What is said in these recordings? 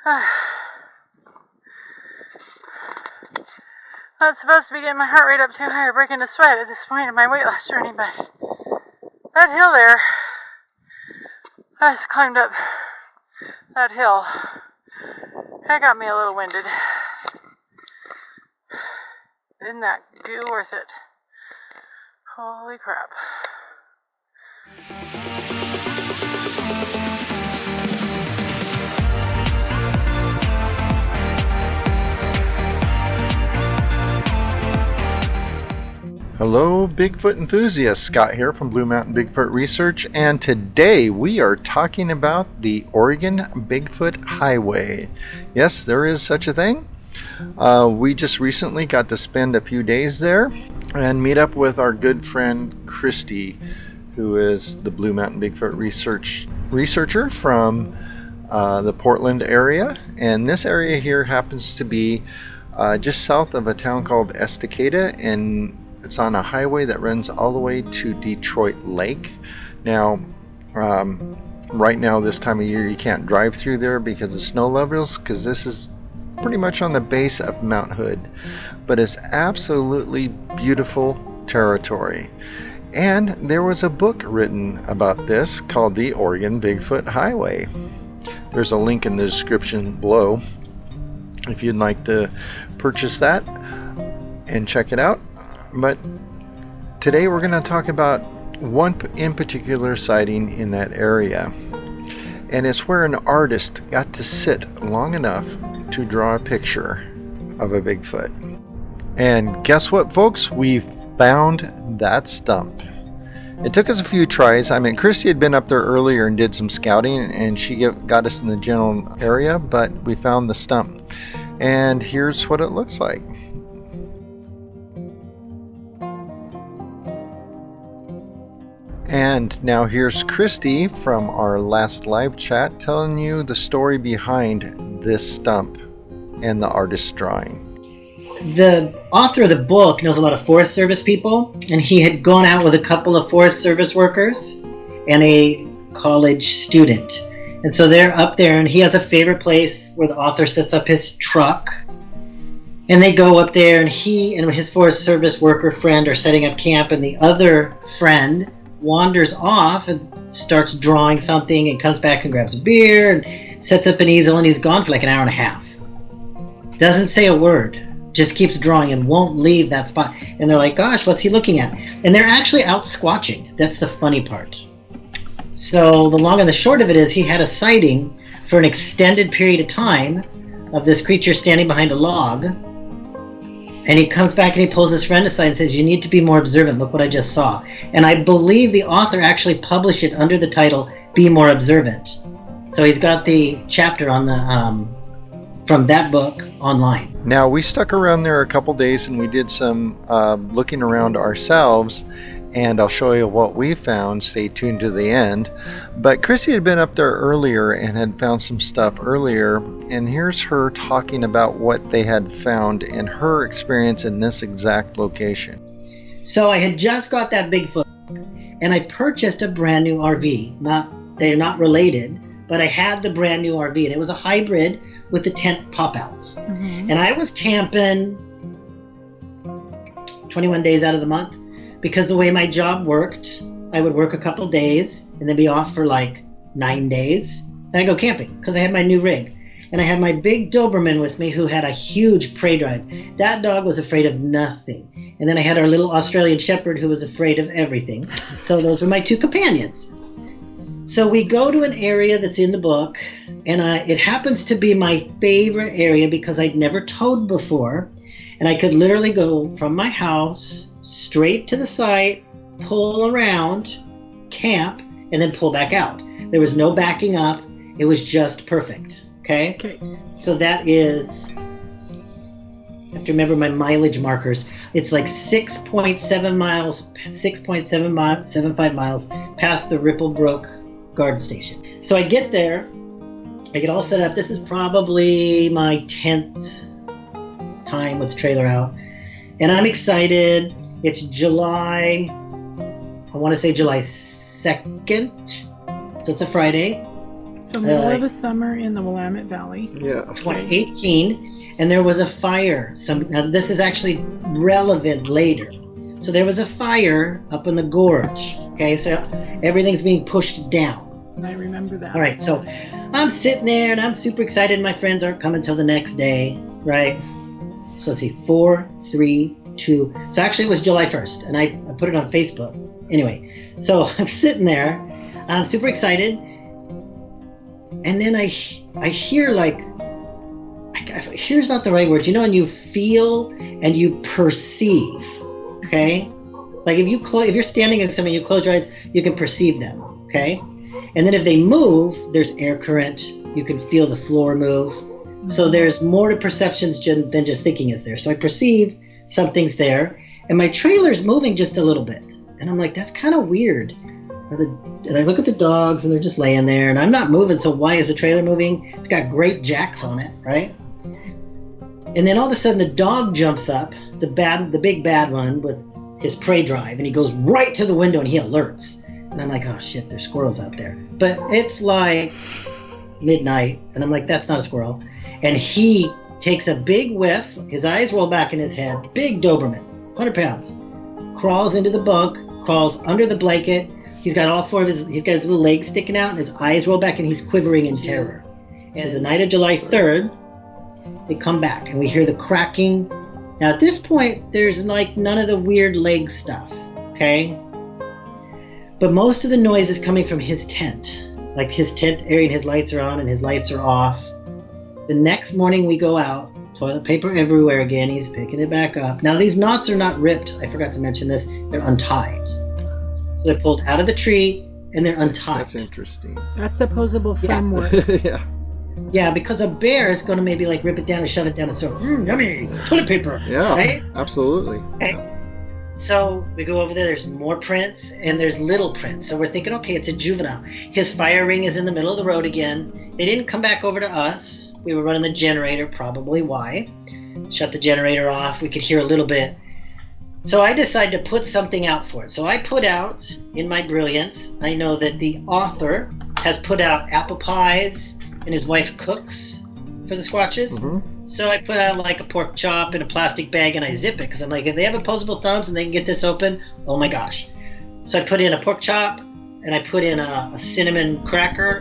Not supposed to be getting my heart rate up too high or breaking a sweat at this point in my weight loss journey, but that hill there, I just climbed up that hill. That got me a little winded. Isn't that goo worth it? Holy crap. Hello Bigfoot enthusiasts, Scott here from Blue Mountain Bigfoot Research, and today we are talking about the Oregon Bigfoot Highway. Yes, there is such a thing. We just recently got to spend a few days there and meet up with our good friend Christy, who is the Blue Mountain Bigfoot researcher from the Portland area. And this area here happens to be just south of a town called Estacada, and it's on a highway that runs all the way to Detroit Lake. Now, right now, this time of year, you can't drive through there because of snow levels, because this is pretty much on the base of Mount Hood. But it's absolutely beautiful territory. And there was a book written about this called the Oregon Bigfoot Highway. There's a link in the description below if you'd like to purchase that and check it out. But today we're going to talk about one in particular sighting in that area, and it's where an artist got to sit long enough to draw a picture of a Bigfoot. And guess what, folks? We found that stump. It took us a few tries. I mean, Christy had been up there earlier and did some scouting, and she got us in the general area, but we found the stump. And here's what it looks like. And now here's Christy from our last live chat telling you the story behind this stump and the artist's drawing. The author of the book knows a lot of Forest Service people, and he had gone out with a couple of Forest Service workers and a college student. And so they're up there, and he has a favorite place where the author sets up his truck. And they go up there, and he and his Forest Service worker friend are setting up camp, and the other friend wanders off and starts drawing something and comes back and grabs a beer and sets up an easel, and he's gone for like an hour and a half. Doesn't say a word, just keeps drawing and won't leave that spot. And they're like, gosh, what's he looking at? And they're actually out squatching. That's the funny part. So the long and the short of it is he had a sighting for an extended period of time of this creature standing behind a log. And he comes back and he pulls his friend aside and says, you need to be more observant. Look what I just saw. And I believe the author actually published it under the title, Be More Observant. So he's got the chapter on the from that book online. Now, we stuck around there a couple days and we did some looking around ourselves. And I'll show you what we found. Stay tuned to the end. But Chrissy had been up there earlier and had found some stuff earlier. And here's her talking about what they had found and her experience in this exact location. So I had just got that Bigfoot, and I purchased a brand new RV. They're not related, but I had the brand new RV, and it was a hybrid with the tent pop-outs. Mm-hmm. And I was camping 21 days out of the month. Because the way my job worked, I would work a couple days and then be off for like 9 days. And I go camping because I had my new rig. And I had my big Doberman with me who had a huge prey drive. That dog was afraid of nothing. And then I had our little Australian Shepherd who was afraid of everything. So those were my two companions. So we go to an area that's in the book. And it happens to be my favorite area because I'd never towed before. And I could literally go from my house straight to the site, pull around, camp, and then pull back out. There was no backing up. It was just perfect. Okay? So that is, I have to remember my mileage markers. It's like 6.7 miles, 6.75 miles past the Ripplebrook guard station. So I get there, I get all set up. This is probably my 10th time with the trailer out. And I'm excited. It's July, I want to say July 2nd. So it's a Friday. So middle of the summer in the Willamette Valley. Yeah. 2018, and there was a fire. Now this is actually relevant later. So there was a fire up in the gorge. Okay, so everything's being pushed down. I remember that. All right, so I'm sitting there and I'm super excited. My friends aren't coming till the next day, right? So let's see, 4, 3, 2. So actually it was July 1st, and I put it on Facebook. Anyway, so I'm sitting there, I'm super excited, and then I hear like, here's not the right word, you know, and you feel and you perceive, okay? Like if you're standing next to someone, you close your eyes, you can perceive them, okay? And then if they move, there's air current, you can feel the floor move. So there's more to perceptions than just thinking it's there. So I perceive something's there, and my trailer's moving just a little bit. And I'm like, that's kind of weird. And I look at the dogs, and they're just laying there, and I'm not moving, so why is the trailer moving? It's got great jacks on it, right? And then all of a sudden the dog jumps up, the big bad one with his prey drive, and he goes right to the window and he alerts. And I'm like, oh shit, there's squirrels out there. But it's like midnight, and I'm like, that's not a squirrel. And he takes a big whiff, his eyes roll back in his head, big Doberman, 100 pounds, crawls into the bunk, crawls under the blanket. He's got all four of he's got his little legs sticking out, and his eyes roll back, and he's quivering in terror. And the night of July 3rd, they come back, and we hear the cracking. Now at this point, there's like none of the weird leg stuff, okay? But most of the noise is coming from his tent. Like his tent area, and his lights are on and his lights are off. The next morning we go out, toilet paper everywhere again, he's picking it back up. Now these knots are not ripped, I forgot to mention this, they're untied. So they're pulled out of the tree and they're untied. That's interesting. That's opposable framework. Yeah. Yeah, because a bear is going to maybe like rip it down and shove it down and so, yummy, toilet paper. Yeah, right? Absolutely. Okay. So we go over there, there's more prints and there's little prints. So we're thinking, okay, it's a juvenile. His fire ring is in the middle of the road again. They didn't come back over to us. We were running the generator, probably why. Shut the generator off, we could hear a little bit. So I decided to put something out for it. So I put out, in my brilliance, I know that the author has put out apple pies and his wife cooks for the Squatches. Mm-hmm. So I put out like a pork chop in a plastic bag and I zip it because I'm like, if they have opposable thumbs and they can get this open, oh my gosh. So I put in a pork chop and I put in a cinnamon cracker,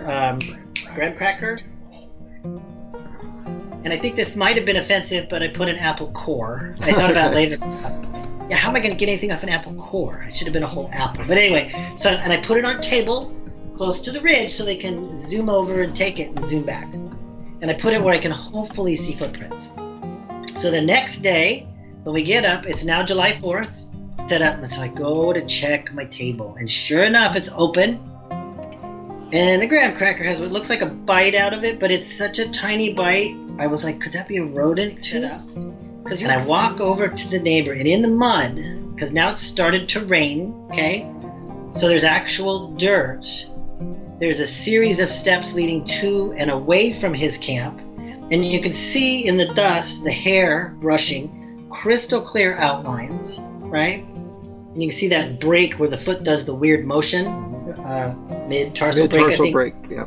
graham cracker. And I think this might have been offensive, but I put an apple core. I thought about it later. Yeah, how am I going to get anything off an apple core? It should have been a whole apple. But anyway, and I put it on a table close to the ridge so they can zoom over and take it and zoom back. And I put it where I can hopefully see footprints. So the next day, when we get up, it's now July 4th, set up, and so I go to check my table. And sure enough, it's open. And the graham cracker has what looks like a bite out of it, but it's such a tiny bite. I was like, could that be a rodent tooth? And I walk over to the neighbor, and in the mud, because now it's started to rain, okay? So there's actual dirt. There's a series of steps leading to and away from his camp. And you can see in the dust, the hair brushing, crystal clear outlines, right? And you can see that break where the foot does the weird motion, mid-tarsal break, I think. Break, yeah.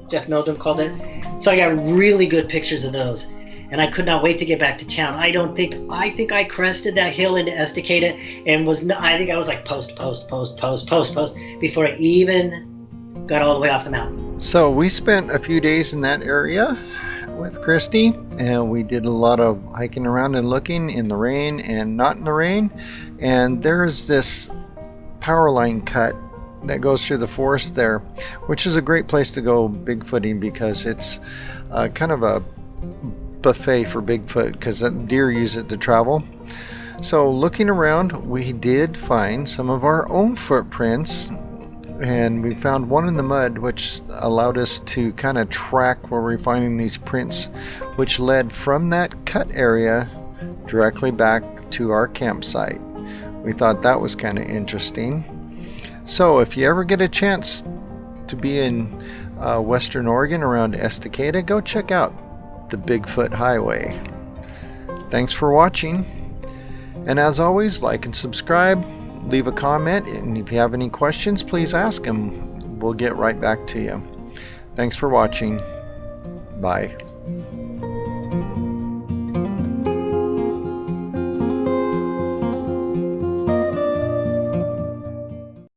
Jeff Meldrum called it. So I got really good pictures of those. And I could not wait to get back to town. I think I crested that hill into Estacada and I think I was like post before I even got all the way off the mountain. So we spent a few days in that area with Christy, and we did a lot of hiking around and looking in the rain and not in the rain. And there's this power line cut that goes through the forest there, which is a great place to go Bigfooting because it's kind of a buffet for Bigfoot because deer use it to travel. So looking around, we did find some of our own footprints, and we found one in the mud which allowed us to kind of track where we're finding these prints, which led from that cut area directly back to our campsite. We thought that was kind of interesting. So if you ever get a chance to be in Western Oregon around Estacada, go check out the Bigfoot Highway. Thanks for watching, and as always, like and subscribe, leave a comment, and if you have any questions, please ask them. We'll get right back to you. Thanks for watching. Bye.